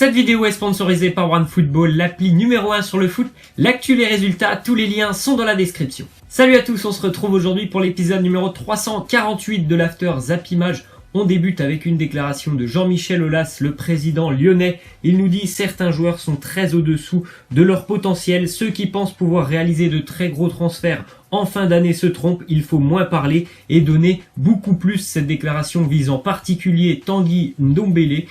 Cette vidéo est sponsorisée par OneFootball, l'appli numéro 1 sur le foot. L'actu, les résultats, tous les liens sont dans la description. Salut à tous, on se retrouve aujourd'hui pour l'épisode numéro 348 de l'After Zapimage. On débute avec une déclaration de Jean-Michel Aulas, le président lyonnais. Il nous dit « Certains joueurs sont très au-dessous de leur potentiel. Ceux qui pensent pouvoir réaliser de très gros transferts en fin d'année se trompent. Il faut moins parler et donner beaucoup plus. » Cette déclaration vise en particulier Tanguy Ndombele,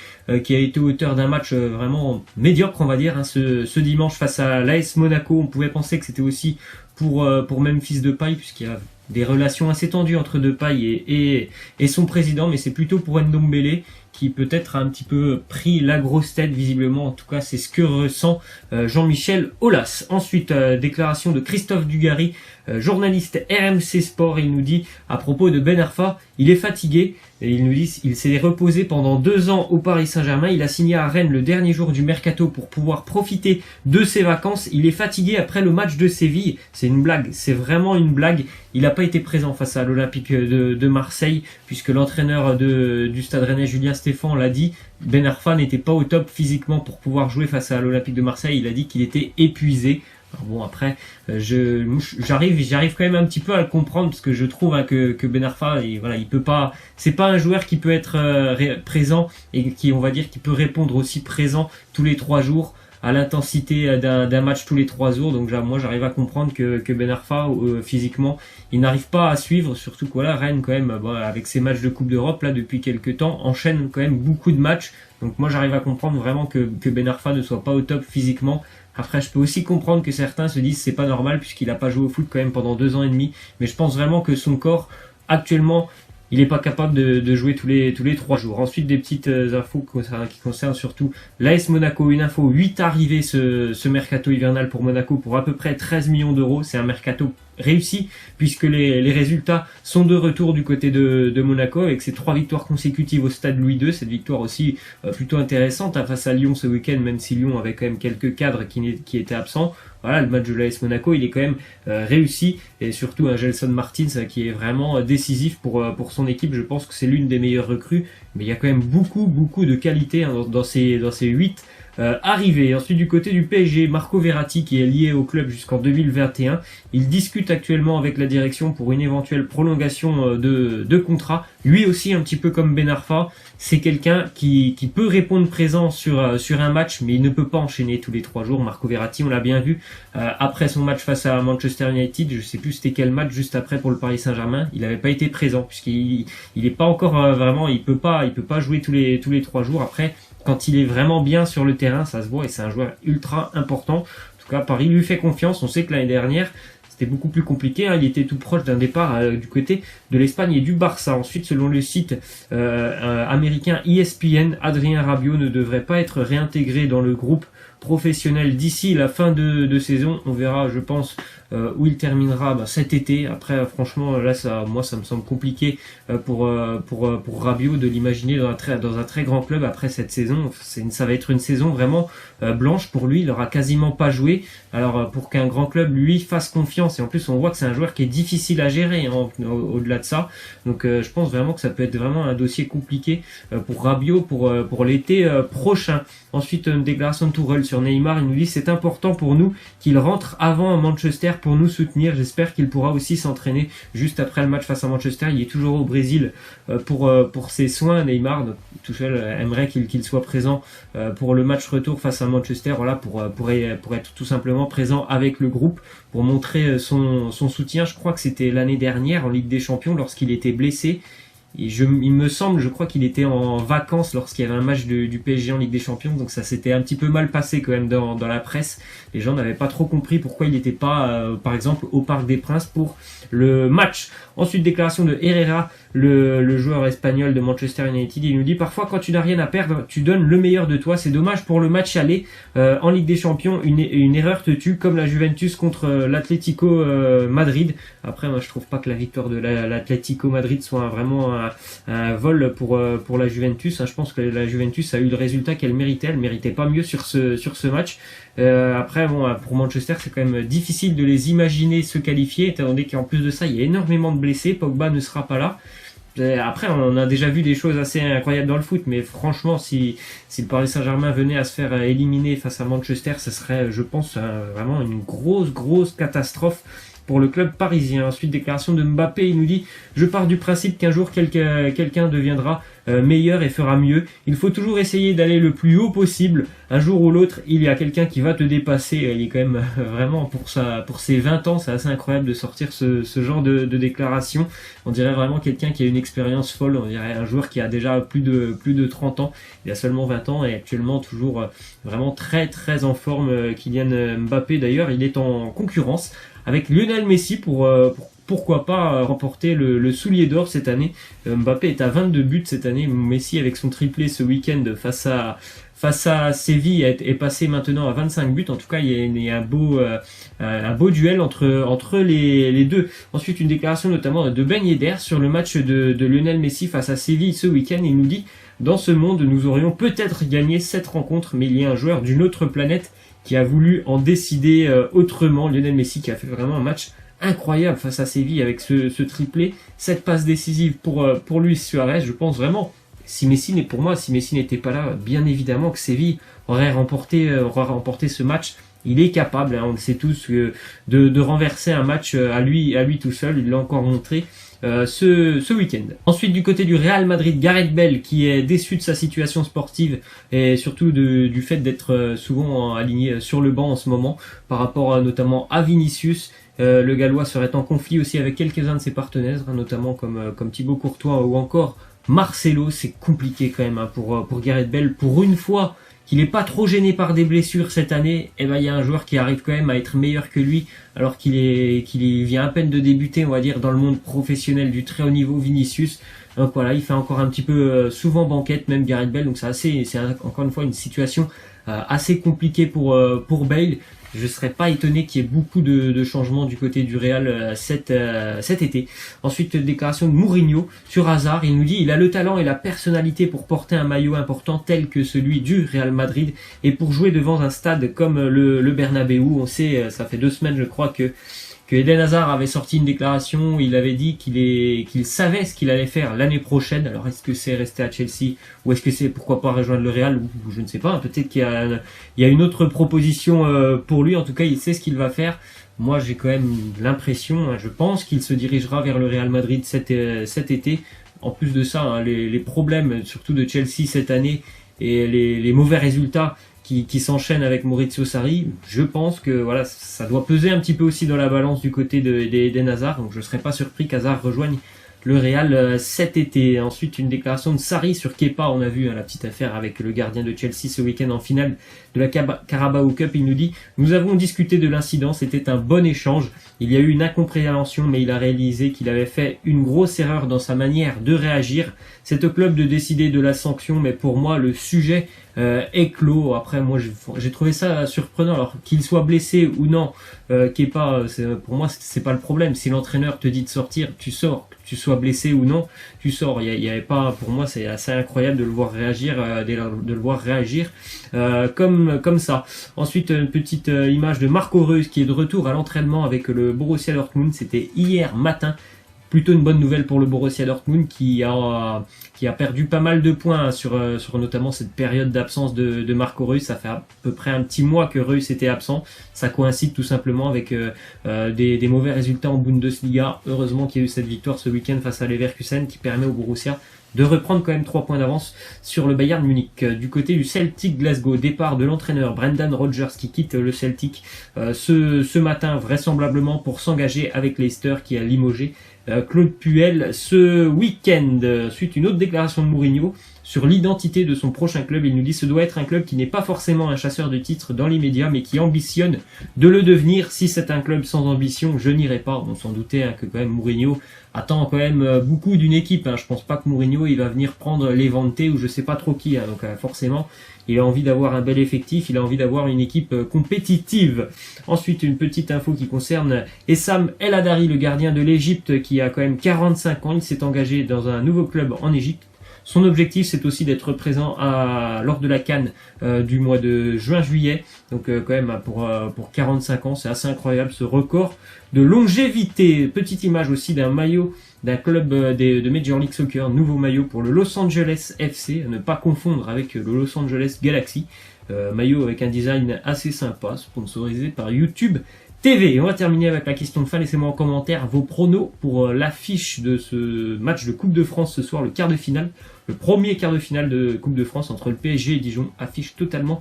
qui a été auteur d'un match vraiment médiocre, on va dire, ce dimanche face à l'AS Monaco. On pouvait penser que c'était aussi pour Memphis Depay, puisqu'il y a des relations assez tendues entre Depay et son président, mais c'est plutôt pour Ndombele qui peut-être a un petit peu pris la grosse tête visiblement. En tout cas, c'est ce que ressent Jean-Michel Aulas. Ensuite, déclaration de Christophe Dugarry, journaliste RMC Sport. Il nous dit à propos de Ben Arfa, il est fatigué. Et il nous dit il s'est reposé pendant 2 ans au Paris Saint-Germain. Il a signé à Rennes le dernier jour du mercato pour pouvoir profiter de ses vacances. Il est fatigué après le match de Séville. C'est une blague, c'est vraiment une blague. Il n'a pas été présent face à l'Olympique de Marseille, puisque l'entraîneur du Stade Rennais, Julien Stéphan, l'a dit. Ben Arfa n'était pas au top physiquement pour pouvoir jouer face à l'Olympique de Marseille. Il a dit qu'il était épuisé. Alors bon, après, j'arrive quand même un petit peu à le comprendre, parce que je trouve que Ben Arfa, il peut pas, c'est pas un joueur qui peut être présent et qui, on va dire, qui peut répondre aussi présent tous les 3 jours à l'intensité d'un match tous les 3 jours. Donc moi j'arrive à comprendre que Ben Arfa physiquement il n'arrive pas à suivre, surtout que voilà, Rennes quand même avec ses matchs de Coupe d'Europe là depuis quelques temps enchaîne quand même beaucoup de matchs. Donc moi j'arrive à comprendre vraiment que Ben Arfa ne soit pas au top physiquement. Après, je peux aussi comprendre que certains se disent c'est pas normal puisqu'il a pas joué au foot quand même pendant 2 ans et demi. Mais je pense vraiment que son corps, actuellement, il n'est pas capable de jouer tous les 3 jours. Ensuite, des petites infos qui concernent surtout l'AS Monaco. Une info, 8 arrivées ce mercato hivernal pour Monaco pour à peu près 13 millions d'euros. C'est un mercato réussi puisque les résultats sont de retour du côté de Monaco avec ses 3 victoires consécutives au stade Louis II. Cette victoire aussi plutôt intéressante face à Lyon ce week-end, même si Lyon avait quand même quelques cadres qui étaient absents. Voilà, le match de l'AS Monaco, il est quand même réussi, et surtout un Gelson Martins qui est vraiment décisif pour son équipe. Je pense que c'est l'une des meilleures recrues, mais il y a quand même beaucoup de qualité dans ces 8 arrivé. Ensuite, du côté du PSG, Marco Verratti qui est lié au club jusqu'en 2021. Il discute actuellement avec la direction pour une éventuelle prolongation de contrat. Lui aussi, un petit peu comme Ben Arfa, c'est quelqu'un qui peut répondre présent sur un match, mais il ne peut pas enchaîner tous les 3 jours. Marco Verratti, on l'a bien vu après son match face à Manchester United. Je sais plus c'était quel match juste après pour le Paris Saint-Germain. Il n'avait pas été présent puisqu'il est pas encore vraiment. Il peut pas jouer tous les 3 jours. Après, quand il est vraiment bien sur le terrain, ça se voit, et c'est un joueur ultra important. En tout cas, Paris lui fait confiance. On sait que l'année dernière, c'était beaucoup plus compliqué. Il était tout proche d'un départ du côté de l'Espagne et du Barça. Ensuite, selon le site américain ESPN, Adrien Rabiot ne devrait pas être réintégré dans le groupe professionnel d'ici la fin de saison. On verra, je pense, où il terminera cet été. Après, franchement, là, ça me semble compliqué pour Rabiot de l'imaginer dans un très grand club après cette saison. Ça va être une saison vraiment blanche pour lui. Il aura quasiment pas joué. Alors, pour qu'un grand club lui fasse confiance, et en plus, on voit que c'est un joueur qui est difficile à gérer au-delà de ça. Donc, je pense vraiment que ça peut être vraiment un dossier compliqué pour Rabiot pour l'été prochain. Ensuite, une déclaration de Tourelle sur Neymar. Il nous dit c'est important pour nous qu'il rentre avant à Manchester pour nous soutenir. J'espère qu'il pourra aussi s'entraîner juste après le match face à Manchester. Il est toujours au Brésil pour ses soins. Neymar, donc, Tuchel aimerait qu'il soit présent pour le match retour face à Manchester. Voilà, pour être tout simplement présent avec le groupe, pour montrer son soutien. Je crois que c'était l'année dernière en Ligue des Champions lorsqu'il était blessé. Et je crois qu'il était en vacances lorsqu'il y avait un match du PSG en Ligue des Champions, donc ça s'était un petit peu mal passé quand même dans la presse. Les gens n'avaient pas trop compris pourquoi il n'était pas, par exemple, au Parc des Princes pour le match. Ensuite, déclaration de Herrera, le joueur espagnol de Manchester United. Il nous dit parfois quand tu n'as rien à perdre, tu donnes le meilleur de toi. C'est dommage pour le match aller en Ligue des Champions. Une erreur te tue, comme la Juventus contre l'Atlético Madrid. Après, moi, je trouve pas que la victoire de l'Atlético Madrid soit vraiment un vol pour la Juventus. Je pense que la Juventus a eu le résultat qu'elle méritait. Elle méritait pas mieux sur ce match. Après, pour Manchester, c'est quand même difficile de les imaginer se qualifier, étant donné qu'en plus de ça, il y a énormément de blessés. Pogba ne sera pas là. Après, on a déjà vu des choses assez incroyables dans le foot, mais franchement, si le Paris Saint-Germain venait à se faire éliminer face à Manchester, ce serait, je pense, vraiment une grosse catastrophe pour le club parisien. Ensuite, déclaration de Mbappé, il nous dit « Je pars du principe qu'un jour quelqu'un deviendra meilleur et fera mieux. Il faut toujours essayer d'aller le plus haut possible. Un jour ou l'autre, il y a quelqu'un qui va te dépasser. » Il est quand même vraiment, pour ses 20 ans, c'est assez incroyable de sortir ce genre de déclaration. On dirait vraiment quelqu'un qui a une expérience folle. On dirait un joueur qui a déjà plus de 30 ans. Il a seulement 20 ans et actuellement toujours vraiment très en forme. Kylian Mbappé, d'ailleurs, il est en concurrence avec Lionel Messi pourquoi pas remporter le soulier d'or cette année. Mbappé est à 22 buts cette année. Messi, avec son triplé ce week-end face à Séville, est passé maintenant à 25 buts. En tout cas, il y a un beau duel entre les deux. Ensuite, une déclaration notamment de Ben Yedder sur le match de Lionel Messi face à Séville ce week-end. Il nous dit « Dans ce monde, nous aurions peut-être gagné cette rencontre, mais il y a un joueur d'une autre planète qui a voulu en décider autrement. » Lionel Messi qui a fait vraiment un match incroyable face à Séville avec ce triplé, cette passe décisive pour Luis Suarez. Je pense vraiment, si Messi n'était pas là, bien évidemment que Séville aurait remporté ce match. Il est capable, on le sait tous, de renverser un match à lui tout seul. Il l'a encore montré ce week-end. Ensuite, du côté du Real Madrid, Gareth Bale qui est déçu de sa situation sportive et surtout du fait d'être souvent aligné sur le banc en ce moment par rapport notamment à Vinicius. Le Gallois serait en conflit aussi avec quelques-uns de ses partenaires, notamment comme Thibaut Courtois ou encore Marcelo. C'est compliqué quand même pour Gareth Bale. Pour une fois qu'il n'est pas trop gêné par des blessures cette année, il y a un joueur qui arrive quand même à être meilleur que lui, alors qu'il vient à peine de débuter, on va dire, dans le monde professionnel du très haut niveau, Vinicius. Donc voilà, il fait encore un petit peu souvent banquette, même Gareth Bale. Donc c'est encore une fois une situation assez compliquée pour Bale. Je serais pas étonné qu'il y ait beaucoup de changements du côté du Real cet été. Ensuite, déclaration de Mourinho sur Hazard. Il nous dit il a le talent et la personnalité pour porter un maillot important tel que celui du Real Madrid et pour jouer devant un stade comme le Bernabéu. On sait, ça fait 2 semaines je crois que Eden Hazard avait sorti une déclaration, il avait dit qu'il savait ce qu'il allait faire l'année prochaine. Alors est-ce que c'est rester à Chelsea ou est-ce que c'est pourquoi pas rejoindre le Real, ou je ne sais pas, peut-être qu'il y a une autre proposition pour lui. En tout cas, il sait ce qu'il va faire. Moi, j'ai quand même l'impression, je pense qu'il se dirigera vers le Real Madrid cet été. En plus de ça, les problèmes surtout de Chelsea cette année et les mauvais résultats qui s'enchaîne avec Maurizio Sarri, je pense que voilà, ça doit peser un petit peu aussi dans la balance du côté d'Eden Hazard, donc je ne serais pas surpris qu'Hazard rejoigne le Real cet été. Ensuite, une déclaration de Sarri sur Kepa. On a vu la petite affaire avec le gardien de Chelsea ce week-end en finale de la Carabao Cup. Il nous dit « Nous avons discuté de l'incident, c'était un bon échange. Il y a eu une incompréhension, mais il a réalisé qu'il avait fait une grosse erreur dans sa manière de réagir. C'est au club de décider de la sanction, mais pour moi, le sujet est clos. » Après, moi, j'ai trouvé ça surprenant. Alors, qu'il soit blessé ou non, Kepa, pour moi, c'est pas le problème. Si l'entraîneur te dit de sortir, tu sors. Que tu sois blessé ou non, tu sors. Il y avait pas, pour moi, c'est assez incroyable de le voir réagir, comme ça. Ensuite, une petite image de Marco Reus qui est de retour à l'entraînement avec le Borussia Dortmund. C'était hier matin. Plutôt une bonne nouvelle pour le Borussia Dortmund qui a perdu pas mal de points sur notamment cette période d'absence de Marco Reus. Ça fait à peu près un petit mois que Reus était absent. Ça coïncide tout simplement avec des mauvais résultats en Bundesliga. Heureusement qu'il y a eu cette victoire ce week-end face à Leverkusen qui permet au Borussia de reprendre quand même 3 points d'avance sur le Bayern Munich. Du côté du Celtic Glasgow, départ de l'entraîneur Brendan Rodgers qui quitte le Celtic ce matin vraisemblablement pour s'engager avec Leicester qui a limogé Claude Puel ce week-end. Suite une autre déclaration de Mourinho sur l'identité de son prochain club. Il nous dit ce doit être un club qui n'est pas forcément un chasseur de titres dans l'immédiat mais qui ambitionne de le devenir. Si c'est un club sans ambition, je n'irai pas. On s'en doutait que quand même Mourinho attend quand même beaucoup d'une équipe. Je pense pas que Mourinho il va venir prendre Levante ou je sais pas trop qui. Donc forcément il a envie d'avoir un bel effectif, il a envie d'avoir une équipe compétitive. Ensuite, une petite info qui concerne Essam El Hadari, le gardien de l'Égypte, qui a quand même 45 ans. Il s'est engagé dans un nouveau club en Égypte. Son objectif, c'est aussi d'être présent lors de la CAN du mois de juin-juillet. Donc quand même pour 45 ans, c'est assez incroyable ce record de longévité. Petite image aussi d'un maillot d'un club de Major League Soccer, nouveau maillot pour le Los Angeles FC, à ne pas confondre avec le Los Angeles Galaxy. Maillot avec un design assez sympa, sponsorisé par YouTube TV. Et on va terminer avec la question de fin. Laissez-moi en commentaire vos pronos pour l'affiche de ce match de Coupe de France ce soir, le quart de finale, le premier quart de finale de Coupe de France entre le PSG et Dijon. Affiche totalement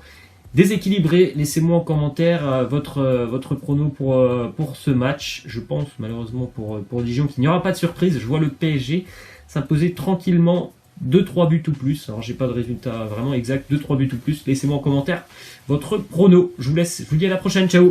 déséquilibrée. Laissez-moi en commentaire votre prono pour ce match. Je pense malheureusement pour Dijon qu'il n'y aura pas de surprise. Je vois le PSG s'imposer tranquillement 2-3 buts ou plus. Alors j'ai pas de résultat vraiment exact. 2-3 buts ou plus. Laissez-moi en commentaire votre prono. Je vous laisse. Je vous dis à la prochaine. Ciao.